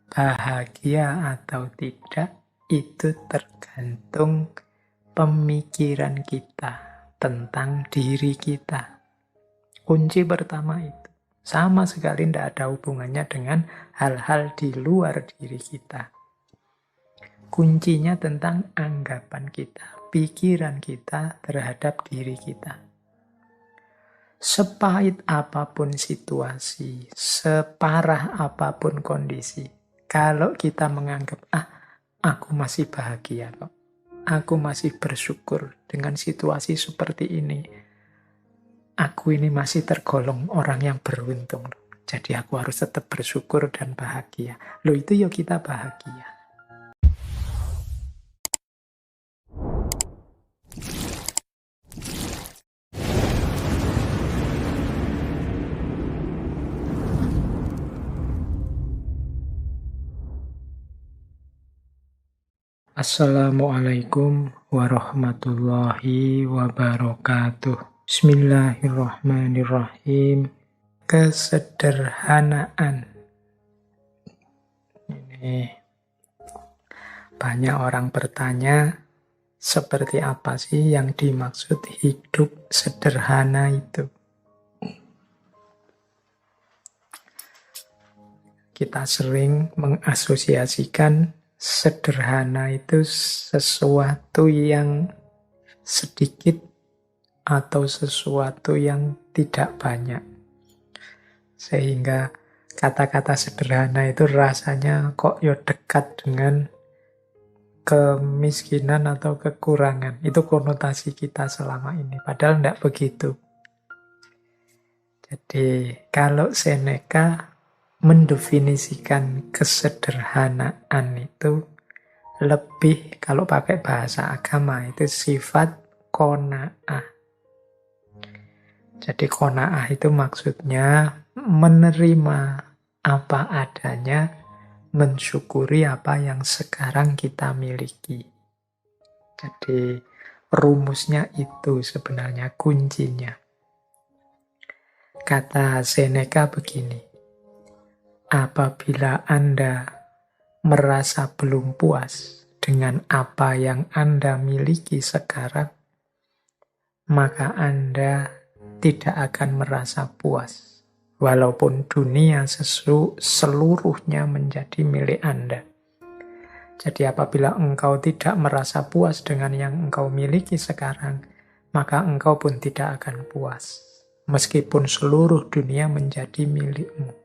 Bahagia atau tidak, itu tergantung pemikiran kita tentang diri kita. Kunci pertama itu. Sama sekali tidak ada hubungannya dengan hal-hal di luar diri kita. Kuncinya tentang anggapan kita, pikiran kita terhadap diri kita. Sepahit apapun situasi, separah apapun kondisi, kalau kita menganggap, aku masih bahagia kok. Aku masih bersyukur dengan situasi seperti ini. Aku ini masih tergolong orang yang beruntung. Jadi aku harus tetap bersyukur dan bahagia. Loh, itu ya kita bahagia. Assalamualaikum warahmatullahi wabarakatuh. Bismillahirrahmanirrahim. Kesederhanaan. Ini banyak orang bertanya, seperti apa sih yang dimaksud hidup sederhana itu? Kita sering mengasosiasikan sederhana itu sesuatu yang sedikit atau sesuatu yang tidak banyak. Sehingga kata-kata sederhana itu rasanya kok ya dekat dengan kemiskinan atau kekurangan. Itu konotasi kita selama ini. Padahal tidak begitu. Jadi kalau Seneca mendefinisikan kesederhanaan itu lebih, kalau pakai bahasa agama itu sifat qanaah. Jadi qanaah itu maksudnya menerima apa adanya, mensyukuri apa yang sekarang kita miliki. Jadi rumusnya itu sebenarnya kuncinya. Kata Seneca begini, apabila Anda merasa belum puas dengan apa yang Anda miliki sekarang, maka Anda tidak akan merasa puas, walaupun dunia seluruhnya menjadi milik Anda. Jadi apabila engkau tidak merasa puas dengan yang engkau miliki sekarang, maka engkau pun tidak akan puas, meskipun seluruh dunia menjadi milikmu.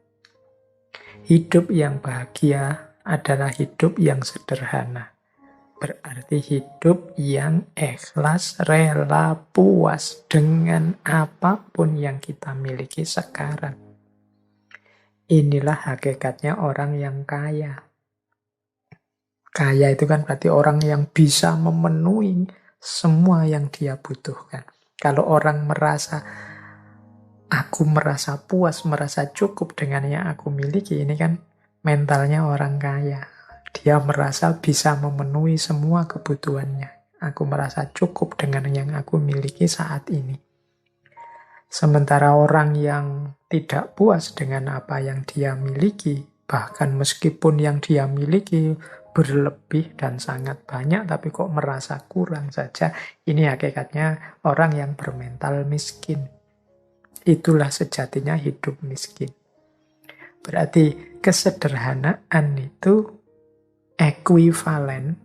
Hidup yang bahagia adalah hidup yang sederhana. Berarti hidup yang ikhlas, rela, puas dengan apapun yang kita miliki sekarang. Inilah hakikatnya orang yang kaya. Kaya itu kan berarti orang yang bisa memenuhi semua yang dia butuhkan. Kalau orang aku merasa puas, merasa cukup dengan yang aku miliki, ini kan mentalnya orang kaya. Dia merasa bisa memenuhi semua kebutuhannya. Aku merasa cukup dengan yang aku miliki saat ini. Sementara orang yang tidak puas dengan apa yang dia miliki, bahkan meskipun yang dia miliki berlebih dan sangat banyak, tapi kok merasa kurang saja, ini hakikatnya orang yang bermental miskin. Itulah sejatinya hidup miskin. Berarti kesederhanaan itu ekuivalen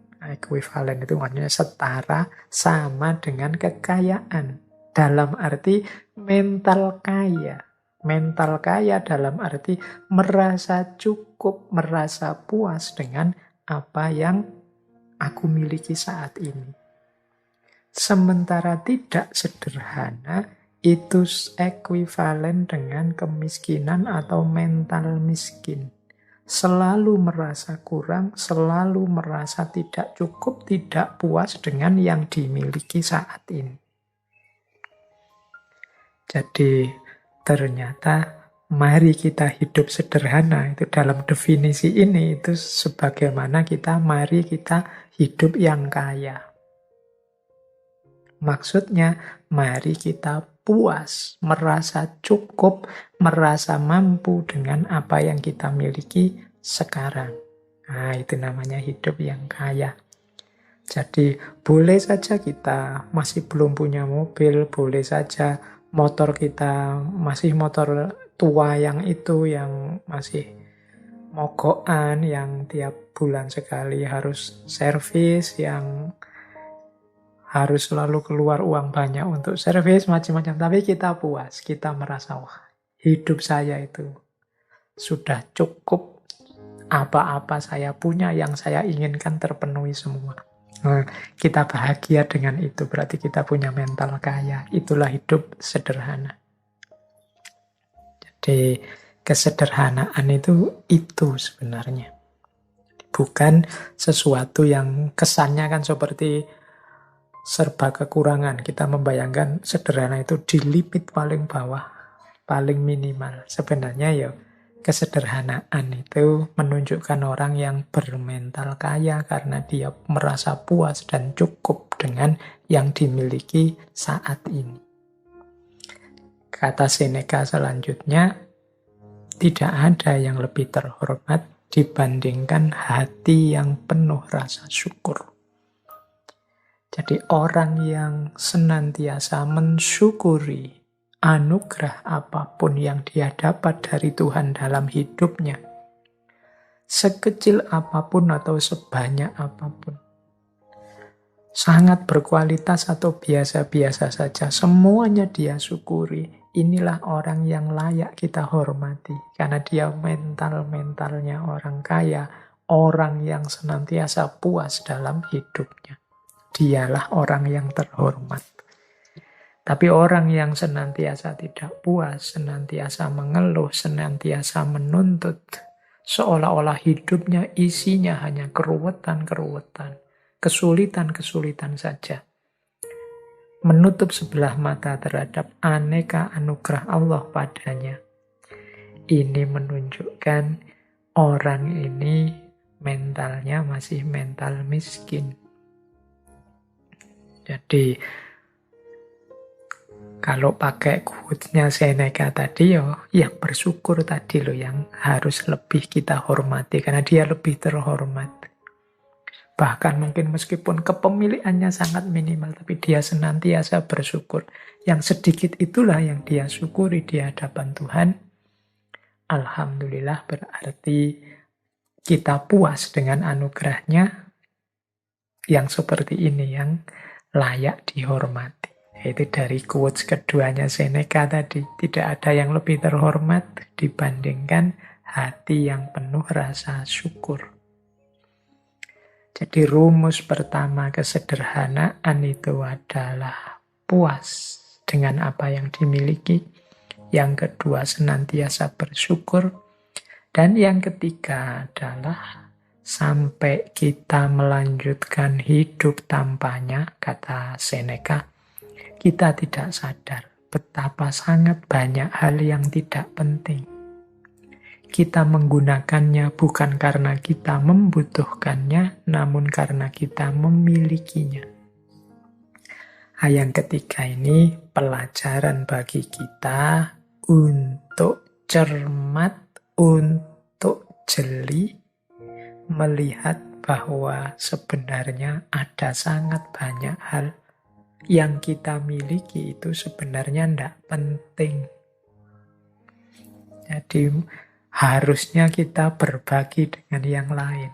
itu maksudnya setara, sama dengan kekayaan. Dalam arti mental kaya. Mental kaya dalam arti merasa cukup, merasa puas dengan apa yang aku miliki saat ini. Sementara tidak sederhana, itu ekuivalen dengan kemiskinan atau mental miskin. Selalu merasa kurang, selalu merasa tidak cukup, tidak puas dengan yang dimiliki saat ini. Jadi ternyata mari kita hidup sederhana, itu dalam definisi ini itu sebagaimana mari kita hidup yang kaya. Maksudnya, mari kita puas, merasa cukup, merasa mampu dengan apa yang kita miliki sekarang. Nah, itu namanya hidup yang kaya. Jadi boleh saja kita masih belum punya mobil, boleh saja motor kita masih motor tua yang itu, yang masih mogokan, yang tiap bulan sekali harus servis, yang harus selalu keluar uang banyak untuk servis, macam-macam. Tapi kita puas, kita merasa, wah, hidup saya itu sudah cukup, apa-apa saya punya, yang saya inginkan terpenuhi semua. Nah, kita bahagia dengan itu, berarti kita punya mental kaya. Itulah hidup sederhana. Jadi, kesederhanaan itu sebenarnya. Bukan sesuatu yang kesannya kan seperti serba kekurangan. Kita membayangkan sederhana itu di limit paling bawah, paling minimal. Sebenarnya ya kesederhanaan itu menunjukkan orang yang bermental kaya karena dia merasa puas dan cukup dengan yang dimiliki saat ini. Kata Seneca selanjutnya, tidak ada yang lebih terhormat dibandingkan hati yang penuh rasa syukur. Jadi orang yang senantiasa mensyukuri anugerah apapun yang dia dapat dari Tuhan dalam hidupnya, sekecil apapun atau sebanyak apapun, sangat berkualitas atau biasa-biasa saja, semuanya dia syukuri. Inilah orang yang layak kita hormati, karena dia mentalnya orang kaya, orang yang senantiasa puas dalam hidupnya. Dialah orang yang terhormat. Tapi orang yang senantiasa tidak puas, senantiasa mengeluh, senantiasa menuntut, seolah-olah hidupnya isinya hanya keruwetan-keruwetan, kesulitan-kesulitan saja. Menutup sebelah mata terhadap aneka anugerah Allah padanya. Ini menunjukkan orang ini mentalnya masih mental miskin. Jadi, kalau pakai quotes-nya Seneca tadi, yang bersyukur tadi loh yang harus lebih kita hormati, karena dia lebih terhormat. Bahkan mungkin meskipun kepemilikannya sangat minimal, tapi dia senantiasa bersyukur. Yang sedikit itulah yang dia syukuri di hadapan Tuhan. Alhamdulillah, berarti kita puas dengan anugerahnya yang seperti ini, yang layak dihormati. Itu dari quotes keduanya Seneca tadi. Tidak ada yang lebih terhormat dibandingkan hati yang penuh rasa syukur. Jadi rumus pertama kesederhanaan itu adalah puas dengan apa yang dimiliki. Yang kedua senantiasa bersyukur. Dan yang ketiga adalah sampai kita melanjutkan hidup tanpanya, kata Seneca, kita tidak sadar betapa sangat banyak hal yang tidak penting. Kita menggunakannya bukan karena kita membutuhkannya, namun karena kita memilikinya. Yang ketiga ini pelajaran bagi kita untuk cermat, untuk jeli, melihat bahwa sebenarnya ada sangat banyak hal yang kita miliki itu sebenarnya tidak penting. Jadi harusnya kita berbagi dengan yang lain.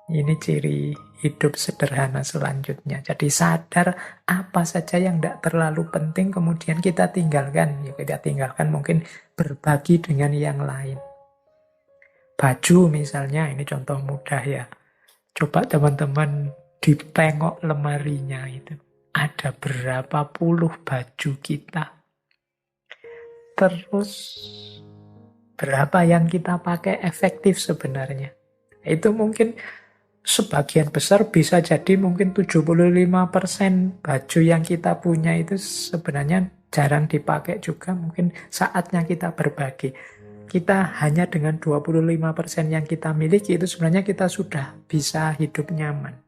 Ini ciri hidup sederhana selanjutnya. Jadi sadar apa saja yang tidak terlalu penting kemudian kita tinggalkan. Ya, kita tinggalkan mungkin berbagi dengan yang lain. Baju misalnya, ini contoh mudah ya. Coba teman-teman ditengok lemarinya itu. Ada berapa puluh baju kita. Terus berapa yang kita pakai efektif sebenarnya. Itu mungkin sebagian besar bisa jadi mungkin 75% baju yang kita punya itu sebenarnya jarang dipakai juga. Mungkin saatnya kita berbagi. Kita hanya dengan 25% yang kita miliki itu sebenarnya kita sudah bisa hidup nyaman.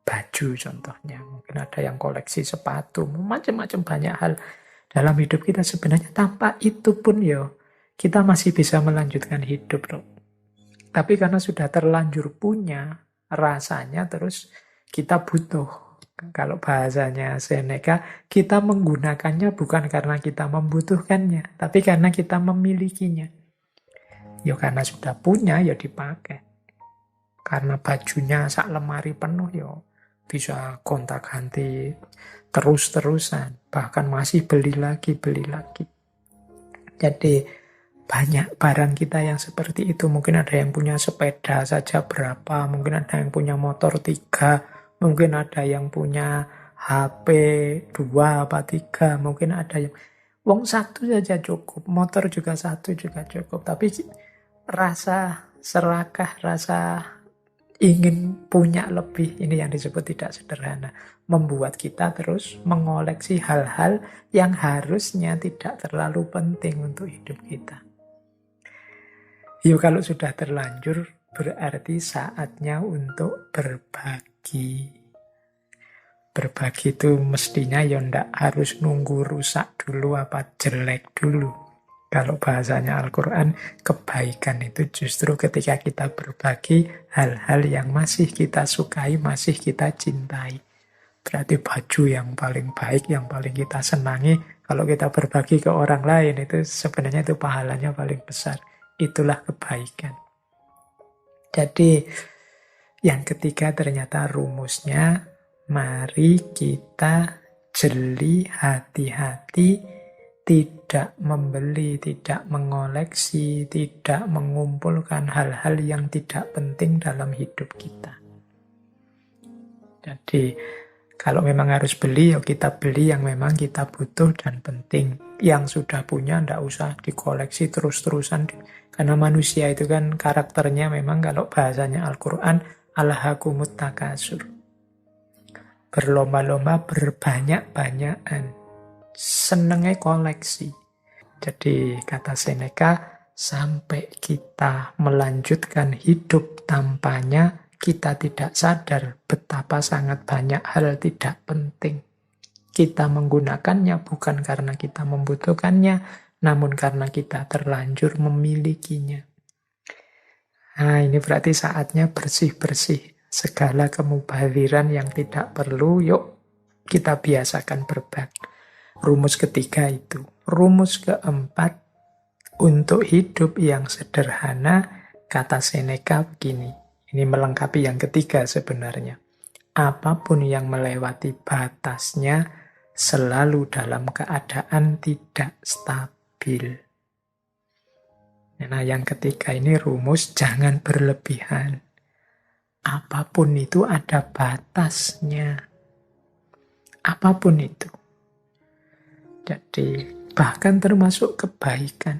Baju contohnya, mungkin ada yang koleksi sepatu, macam-macam banyak hal dalam hidup kita sebenarnya tanpa itu pun kita masih bisa melanjutkan hidup loh. Tapi karena sudah terlanjur punya, rasanya terus kita butuh. Kalau bahasanya Seneca, kita menggunakannya bukan karena kita membutuhkannya, tapi karena kita memilikinya. Ya karena sudah punya, ya dipakai. Karena bajunya sak lemari penuh, ya bisa gonta-ganti terus-terusan. Bahkan masih beli lagi, beli lagi. Jadi banyak barang kita yang seperti itu. Mungkin ada yang punya sepeda saja berapa, mungkin ada yang punya motor 3, mungkin ada yang punya HP 2 apa 3, mungkin ada yang wong satu saja cukup, motor juga satu juga cukup. Tapi rasa serakah, rasa ingin punya lebih, ini yang disebut tidak sederhana. Membuat kita terus mengoleksi hal-hal yang harusnya tidak terlalu penting untuk hidup kita. Yuk kalau sudah terlanjur, berarti saatnya untuk berbagi. Berbagi itu mestinya ya ndak harus nunggu rusak dulu apa jelek dulu. Kalau bahasanya Al-Quran, kebaikan itu justru ketika kita berbagi hal-hal yang masih kita sukai, masih kita cintai. Berarti baju yang paling baik, yang paling kita senangi, kalau kita berbagi ke orang lain, itu sebenarnya itu pahalanya paling besar. Itulah kebaikan. Jadi yang ketiga ternyata rumusnya, mari kita jeli, hati-hati, tidak membeli, tidak mengoleksi, tidak mengumpulkan hal-hal yang tidak penting dalam hidup kita. Jadi kalau memang harus beli, ya kita beli yang memang kita butuh dan penting. Yang sudah punya, ndak usah dikoleksi terus-terusan. Karena manusia itu kan karakternya memang kalau bahasanya Al-Quran, alhaakumut takasur. Berlomba-lomba, berbanyak-banyakan. Senengnya koleksi. Jadi kata Seneca, sampai kita melanjutkan hidup tanpanya, kita tidak sadar betapa sangat banyak hal tidak penting. Kita menggunakannya bukan karena kita membutuhkannya, namun karena kita terlanjur memilikinya. Nah, ini berarti saatnya bersih-bersih. Segala kemubaziran yang tidak perlu, yuk kita biasakan berbagi. Rumus ketiga itu. Rumus keempat, untuk hidup yang sederhana, kata Seneca begini. Ini melengkapi yang ketiga sebenarnya. Apapun yang melewati batasnya selalu dalam keadaan tidak stabil. Nah, yang ketiga ini rumus jangan berlebihan. Apapun itu ada batasnya. Apapun itu. Jadi bahkan termasuk kebaikan.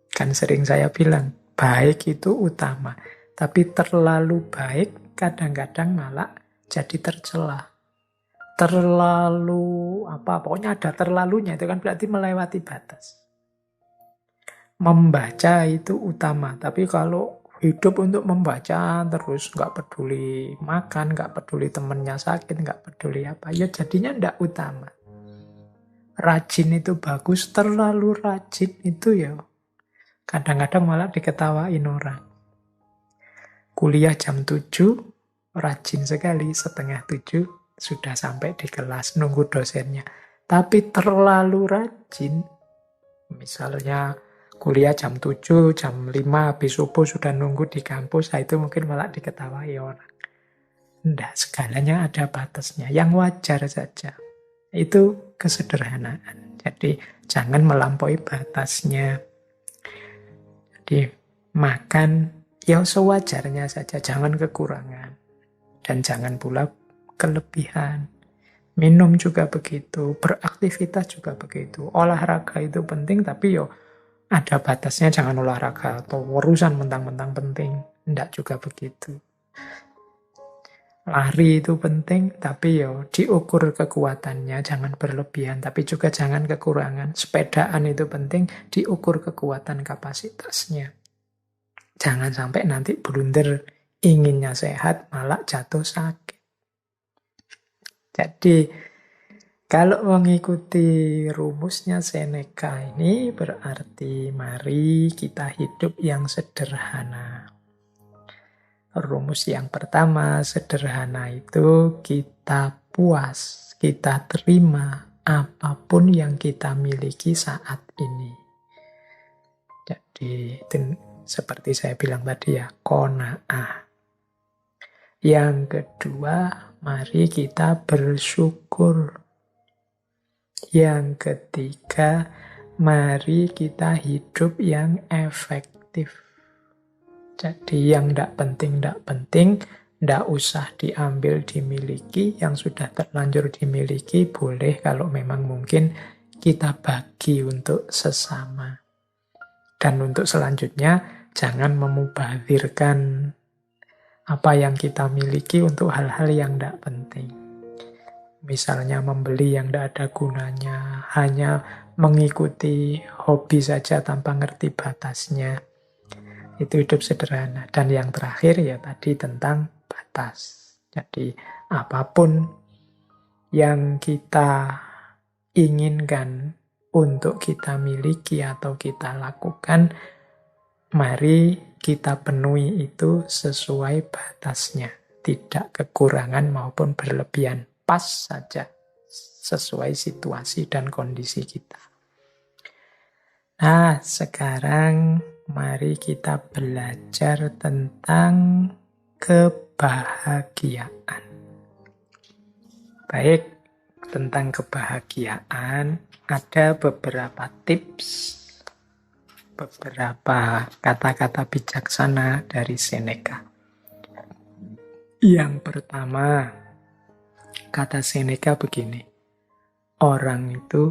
Kan sering saya bilang, baik itu utama. Tapi terlalu baik kadang-kadang malah jadi tercela. Terlalu, pokoknya ada terlalunya. Itu kan berarti melewati batas. Membaca itu utama. Tapi kalau hidup untuk membaca terus, nggak peduli makan, nggak peduli temennya sakit, nggak peduli apa, ya jadinya nggak utama. Rajin itu bagus, terlalu rajin itu ya kadang-kadang malah diketawain orang. Kuliah jam 7, rajin sekali, setengah 7 sudah sampai di kelas, nunggu dosennya. Tapi terlalu rajin, misalnya kuliah jam 7, jam 5, habis subuh sudah nunggu di kampus, itu mungkin malah diketawain orang. Tidak, segalanya ada batasnya, yang wajar saja. Itu kesederhanaan. Jadi jangan melampaui batasnya. Jadi makan ya sewajarnya saja, jangan kekurangan. Dan jangan pula kelebihan. Minum juga begitu, beraktivitas juga begitu. Olahraga itu penting, tapi yo ada batasnya, jangan olahraga atau urusan mentang-mentang penting. Tidak juga begitu. Lari itu penting, tapi yo diukur kekuatannya, jangan berlebihan, tapi juga jangan kekurangan. Sepedaan itu penting, diukur kekuatan kapasitasnya. Jangan sampai nanti blunder, inginnya sehat, malah jatuh sakit. Jadi, kalau mengikuti rumusnya Seneca ini, berarti mari kita hidup yang sederhana. Rumus yang pertama sederhana itu kita puas, kita terima apapun yang kita miliki saat ini. Jadi seperti saya bilang tadi ya, qanaah. Yang kedua, mari kita bersyukur. Yang ketiga, mari kita hidup yang efektif. Jadi yang tidak penting, tidak usah diambil, dimiliki. Yang sudah terlanjur dimiliki, boleh kalau memang mungkin kita bagi untuk sesama. Dan untuk selanjutnya, jangan memubazirkan apa yang kita miliki untuk hal-hal yang tidak penting. Misalnya membeli yang tidak ada gunanya, hanya mengikuti hobi saja tanpa ngerti batasnya. Itu hidup sederhana. Dan yang terakhir ya tadi tentang batas. Jadi apapun yang kita inginkan untuk kita miliki atau kita lakukan, mari kita penuhi itu sesuai batasnya. Tidak kekurangan maupun berlebihan. Pas saja sesuai situasi dan kondisi kita. Nah, sekarang mari kita belajar tentang kebahagiaan. Baik, tentang kebahagiaan ada beberapa tips, beberapa kata-kata bijaksana dari Seneca. Yang pertama, kata Seneca begini, orang itu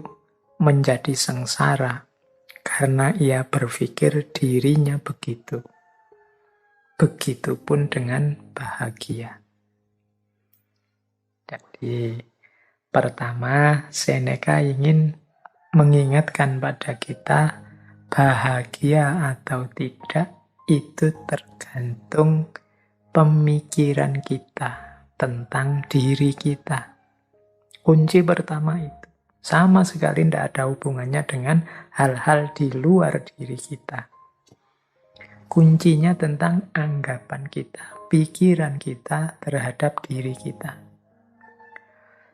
menjadi sengsara karena ia berpikir dirinya begitu. Begitupun dengan bahagia. Jadi, pertama, Seneca ingin mengingatkan pada kita, bahagia atau tidak, itu tergantung pemikiran kita tentang diri kita. Kunci pertama itu. Sama sekali tidak ada hubungannya dengan hal-hal di luar diri kita. Kuncinya tentang anggapan kita, pikiran kita terhadap diri kita.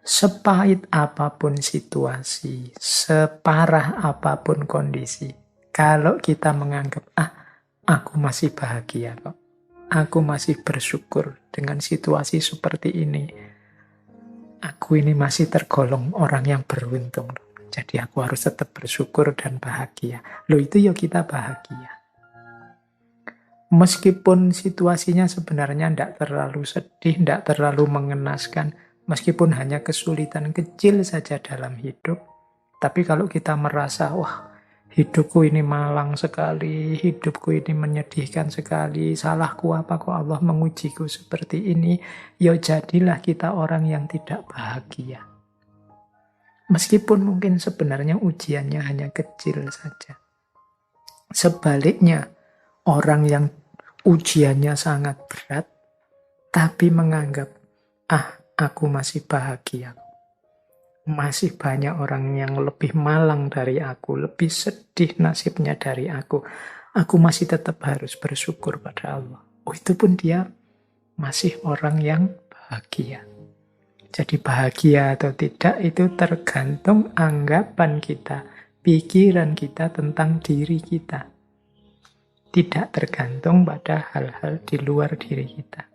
Sepahit apapun situasi, separah apapun kondisi, kalau kita menganggap, aku masih bahagia kok. Aku masih bersyukur dengan situasi seperti ini. Aku ini masih tergolong orang yang beruntung. Jadi aku harus tetap bersyukur dan bahagia. Loh, itu ya kita bahagia. Meskipun situasinya sebenarnya tidak terlalu sedih, tidak terlalu mengenaskan, meskipun hanya kesulitan kecil saja dalam hidup, tapi kalau kita merasa, wah, hidupku ini malang sekali, hidupku ini menyedihkan sekali, salahku apa kok Allah mengujiku seperti ini, ya jadilah kita orang yang tidak bahagia. Meskipun mungkin sebenarnya ujiannya hanya kecil saja. Sebaliknya, orang yang ujiannya sangat berat, tapi menganggap, aku masih bahagia. Masih banyak orang yang lebih malang dari aku, lebih sedih nasibnya dari aku. Aku masih tetap harus bersyukur pada Allah. Oh, itu pun dia masih orang yang bahagia. Jadi bahagia atau tidak itu tergantung anggapan kita, pikiran kita tentang diri kita. Tidak tergantung pada hal-hal di luar diri kita.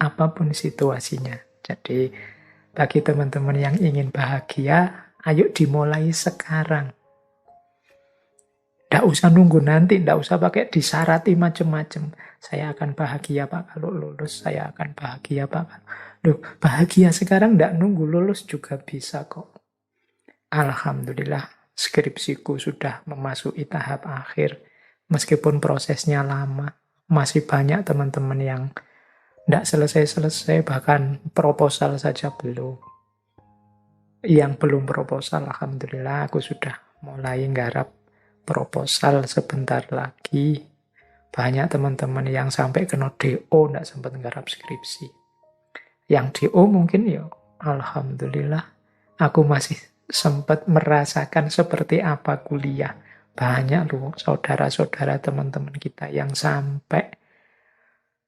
Apapun situasinya. Jadi, bagi teman-teman yang ingin bahagia, ayo dimulai sekarang. Tidak usah nunggu nanti, tidak usah pakai disarati macam-macam. Saya akan bahagia Pak kalau lulus, saya akan bahagia Pak. Loh, bahagia sekarang tidak nunggu lulus juga bisa kok. Alhamdulillah, skripsiku sudah memasuki tahap akhir. Meskipun prosesnya lama, masih banyak teman-teman yang tidak selesai-selesai, bahkan proposal saja belum. Yang belum proposal, alhamdulillah aku sudah mulai nggarap proposal sebentar lagi. Banyak teman-teman yang sampai kena DO, tidak sempat nggarap skripsi. Yang DO mungkin ya, alhamdulillah, aku masih sempat merasakan seperti apa kuliah. Banyak loh saudara-saudara teman-teman kita yang sampai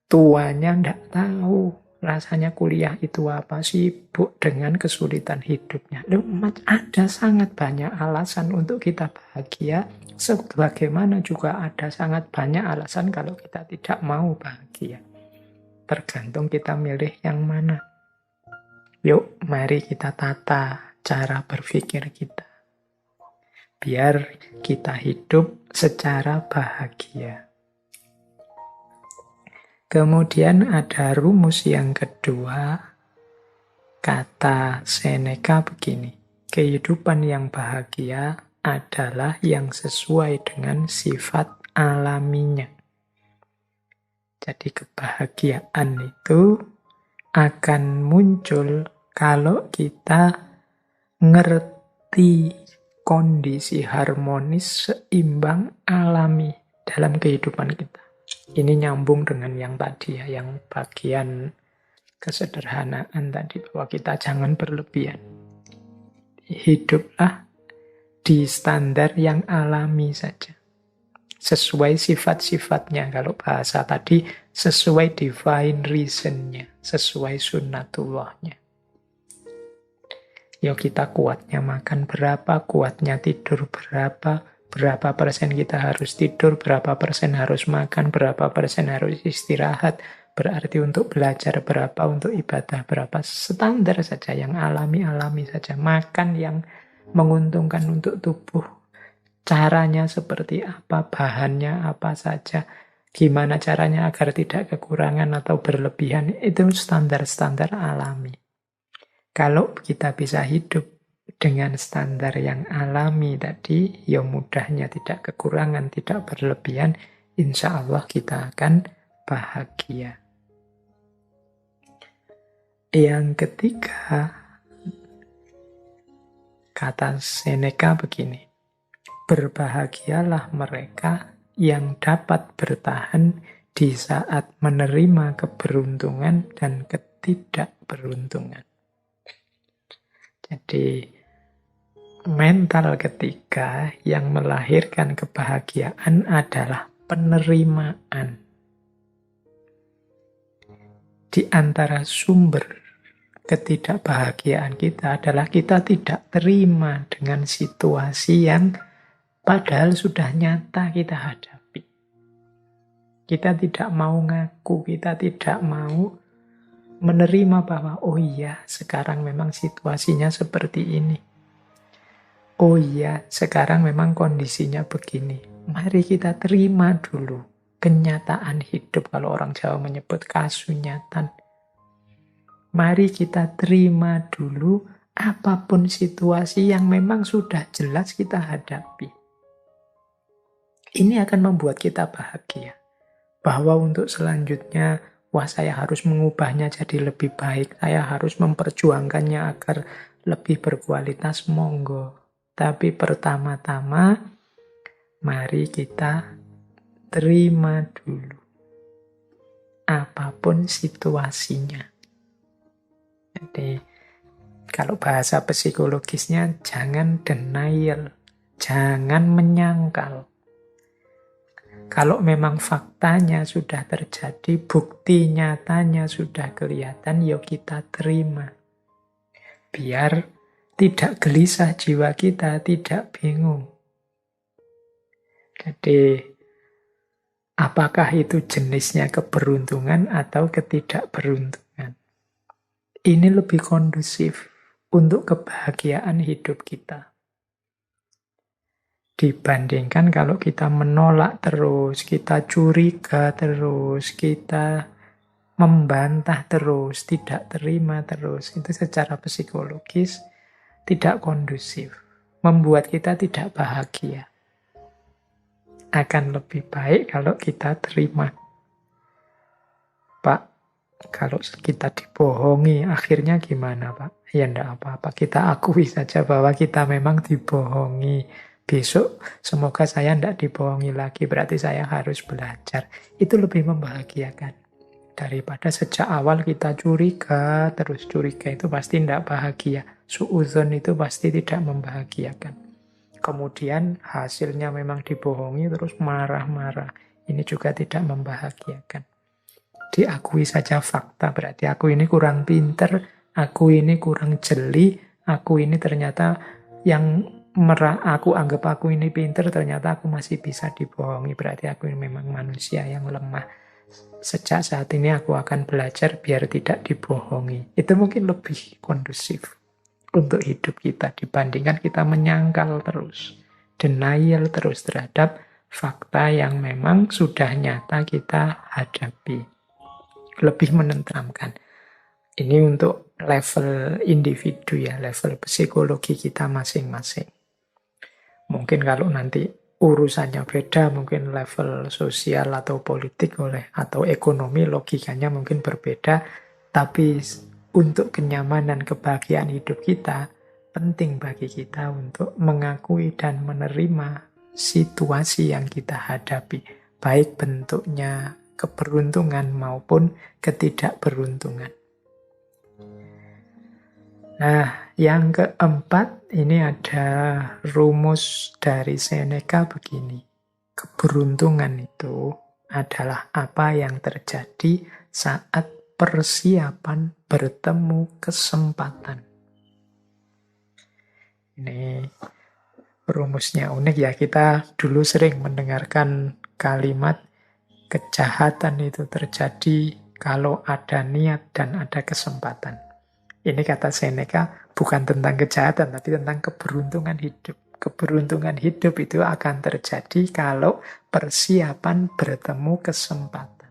Tuanya ndak tahu rasanya kuliah itu apa, sibuk dengan kesulitan hidupnya. Loh, ada sangat banyak alasan untuk kita bahagia, sebagaimana juga ada sangat banyak alasan kalau kita tidak mau bahagia. Tergantung kita milih yang mana. Yuk, mari kita tata cara berpikir kita. Biar kita hidup secara bahagia. Kemudian ada rumus yang kedua, kata Seneca begini, kehidupan yang bahagia adalah yang sesuai dengan sifat alaminya. Jadi kebahagiaan itu akan muncul kalau kita ngerti kondisi harmonis, seimbang, alami dalam kehidupan kita. Ini nyambung dengan yang tadi ya, yang bagian kesederhanaan tadi, bahwa kita jangan berlebihan. Hiduplah di standar yang alami saja. Sesuai sifat-sifatnya. Kalau bahasa tadi, sesuai divine reason-nya, sesuai sunnatullahnya. Ya kita kuatnya makan berapa, kuatnya tidur berapa persen kita harus tidur, berapa persen harus makan, berapa persen harus istirahat. Berarti untuk belajar berapa, untuk ibadah berapa. Standar saja, yang alami-alami saja. Makan yang menguntungkan untuk tubuh. Caranya seperti apa, bahannya apa saja. Gimana caranya agar tidak kekurangan atau berlebihan. Itu standar-standar alami. Kalau kita bisa hidup dengan standar yang alami tadi, ya mudahnya tidak kekurangan, tidak berlebihan, insya Allah kita akan bahagia. Yang ketiga, kata Seneca begini, berbahagialah mereka yang dapat bertahan di saat menerima keberuntungan dan ketidakberuntungan. Jadi, mental ketiga yang melahirkan kebahagiaan adalah penerimaan. Di antara sumber ketidakbahagiaan kita adalah kita tidak terima dengan situasi yang padahal sudah nyata kita hadapi. Kita tidak mau ngaku, kita tidak mau menerima bahwa oh iya sekarang memang situasinya seperti ini. Oh iya sekarang memang kondisinya begini. Mari kita terima dulu kenyataan hidup, kalau orang Jawa menyebut kasunyatan. Mari kita terima dulu apapun situasi yang memang sudah jelas kita hadapi. Ini akan membuat kita bahagia. Bahwa untuk selanjutnya, wah saya harus mengubahnya jadi lebih baik, saya harus memperjuangkannya agar lebih berkualitas, monggo. Tapi pertama-tama, mari kita terima dulu. Apapun situasinya. Jadi, kalau bahasa psikologisnya, jangan denial, jangan menyangkal. Kalau memang faktanya sudah terjadi, bukti nyatanya sudah kelihatan, yuk kita terima. Biar tidak gelisah jiwa kita, tidak bingung. Jadi, apakah itu jenisnya keberuntungan atau ketidakberuntungan? Ini lebih kondusif untuk kebahagiaan hidup kita. Dibandingkan kalau kita menolak terus, kita curiga terus, kita membantah terus, tidak terima terus. Itu secara psikologis tidak kondusif. Membuat kita tidak bahagia. Akan lebih baik kalau kita terima. Pak, kalau kita dibohongi, akhirnya gimana Pak? Ya enggak apa-apa, kita akui saja bahwa kita memang dibohongi. Besok semoga saya enggak dibohongi lagi, berarti saya harus belajar. Itu lebih membahagiakan. Daripada sejak awal kita curiga, terus curiga itu pasti enggak bahagia. Suudzon itu pasti tidak membahagiakan. Kemudian hasilnya memang dibohongi, terus marah-marah. Ini juga tidak membahagiakan. diakui saja fakta. Berarti aku ini kurang pinter, aku ini kurang jeli, aku ini ternyata yang aku anggap aku ini pinter, ternyata aku masih bisa dibohongi. Berarti aku ini memang manusia yang lemah. Sejak saat ini aku akan belajar biar tidak dibohongi. Itu mungkin lebih kondusif untuk hidup kita dibandingkan kita menyangkal terus, denial terus terhadap fakta yang memang sudah nyata kita hadapi. Lebih menenteramkan. Ini untuk level individu ya, level psikologi kita masing-masing. Mungkin kalau nanti urusannya beda, mungkin level sosial atau politik atau ekonomi logikanya mungkin berbeda, tapi untuk kenyamanan kebahagiaan hidup kita, penting bagi kita untuk mengakui dan menerima situasi yang kita hadapi, baik bentuknya keberuntungan maupun ketidakberuntungan. Nah, yang keempat, ini ada rumus dari Seneca begini. Keberuntungan itu adalah apa yang terjadi saat persiapan bertemu kesempatan. Ini rumusnya unik ya, kita dulu sering mendengarkan kalimat kejahatan itu terjadi kalau ada niat dan ada kesempatan. Ini kata Seneca bukan tentang kejahatan, tapi tentang keberuntungan hidup. Keberuntungan hidup itu akan terjadi kalau persiapan bertemu kesempatan.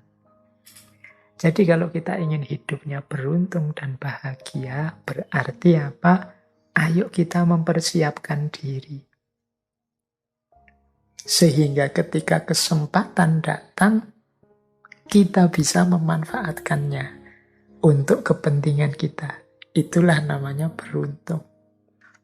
Jadi kalau kita ingin hidupnya beruntung dan bahagia, berarti apa? Ayo kita mempersiapkan diri. Sehingga ketika kesempatan datang, kita bisa memanfaatkannya untuk kepentingan kita. Itulah namanya beruntung.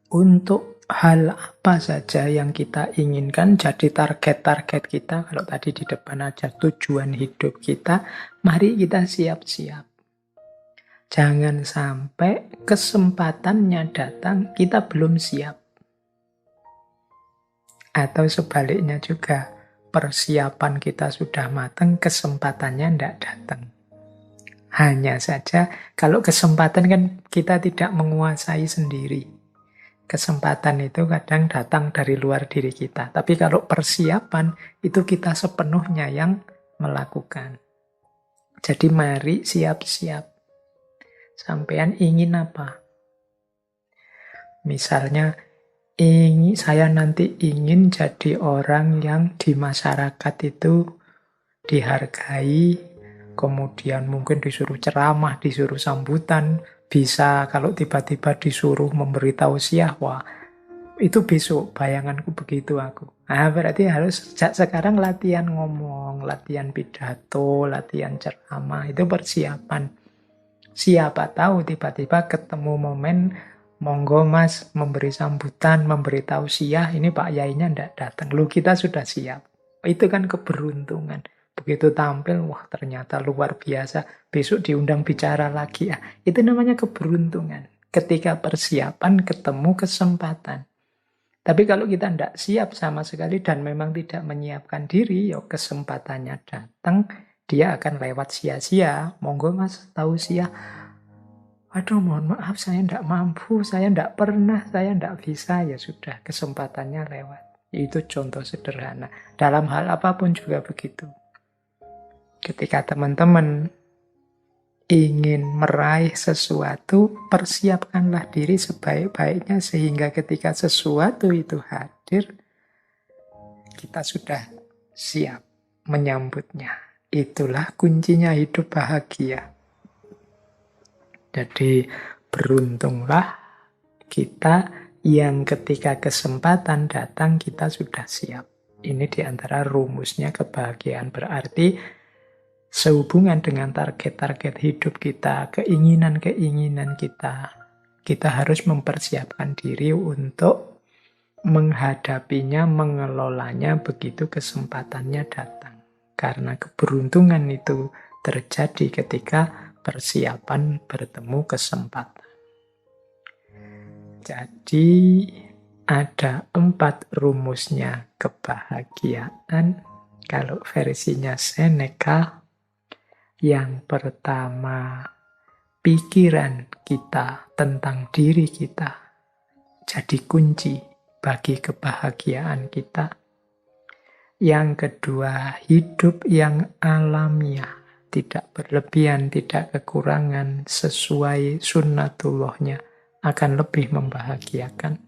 Untuk hal apa saja yang kita inginkan jadi target-target kita, kalau tadi di depan aja tujuan hidup kita, mari kita siap-siap. Jangan sampai kesempatannya datang, kita belum siap. Atau sebaliknya juga, persiapan kita sudah matang, kesempatannya tidak datang. Hanya saja, kalau kesempatan kan kita tidak menguasai sendiri. Kesempatan itu kadang datang dari luar diri kita. Tapi kalau persiapan, itu kita sepenuhnya yang melakukan. Jadi mari siap-siap. Sampean ingin apa? Misalnya, saya nanti ingin jadi orang yang di masyarakat itu dihargai, kemudian mungkin disuruh ceramah, disuruh sambutan, bisa kalau tiba-tiba disuruh memberi tausiah, wah itu besok bayanganku begitu aku. Nah, berarti harus sejak sekarang latihan ngomong, latihan pidato, latihan ceramah, itu persiapan. Siapa tahu tiba-tiba ketemu momen, monggo mas memberi sambutan, memberi tausiah, ini Pak Yainya ndak datang, lu kita sudah siap. Itu kan keberuntungan. Begitu tampil, wah ternyata luar biasa. Besok diundang bicara lagi. Ya, itu namanya keberuntungan. Ketika persiapan ketemu kesempatan. Tapi kalau kita tidak siap sama sekali dan memang tidak menyiapkan diri, ya kesempatannya datang, dia akan lewat sia-sia. Monggo mas tausiah. Aduh mohon maaf saya tidak mampu, saya tidak pernah, saya tidak bisa. Ya sudah, kesempatannya lewat. Itu contoh sederhana. Dalam hal apapun juga begitu. Ketika teman-teman ingin meraih sesuatu, persiapkanlah diri sebaik-baiknya sehingga ketika sesuatu itu hadir, kita sudah siap menyambutnya. Itulah kuncinya hidup bahagia. Jadi beruntunglah kita yang ketika kesempatan datang kita sudah siap. Ini diantara rumusnya kebahagiaan. Berarti sehubungan dengan target-target hidup kita, keinginan-keinginan kita, kita harus mempersiapkan diri untuk menghadapinya, mengelolanya begitu kesempatannya datang. Karena keberuntungan itu terjadi ketika persiapan bertemu kesempatan. Jadi ada 4 rumusnya kebahagiaan. Kalau versinya Seneca, Yang pertama, pikiran kita tentang diri kita jadi kunci bagi kebahagiaan kita. Yang kedua, hidup yang alamiah, tidak berlebihan, tidak kekurangan, sesuai sunnatullahnya, akan lebih membahagiakan.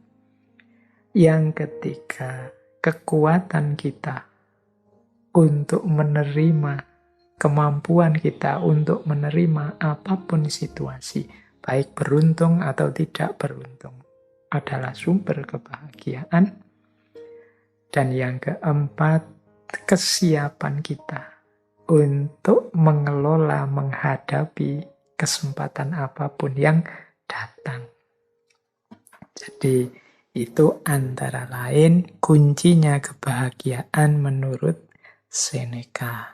Yang ketiga, kekuatan kita untuk menerima, kemampuan kita untuk menerima apapun situasi, baik beruntung atau tidak beruntung, adalah sumber kebahagiaan. Dan yang keempat, kesiapan kita untuk mengelola, menghadapi kesempatan apapun yang datang. Jadi itu antara lain kuncinya kebahagiaan menurut Seneca.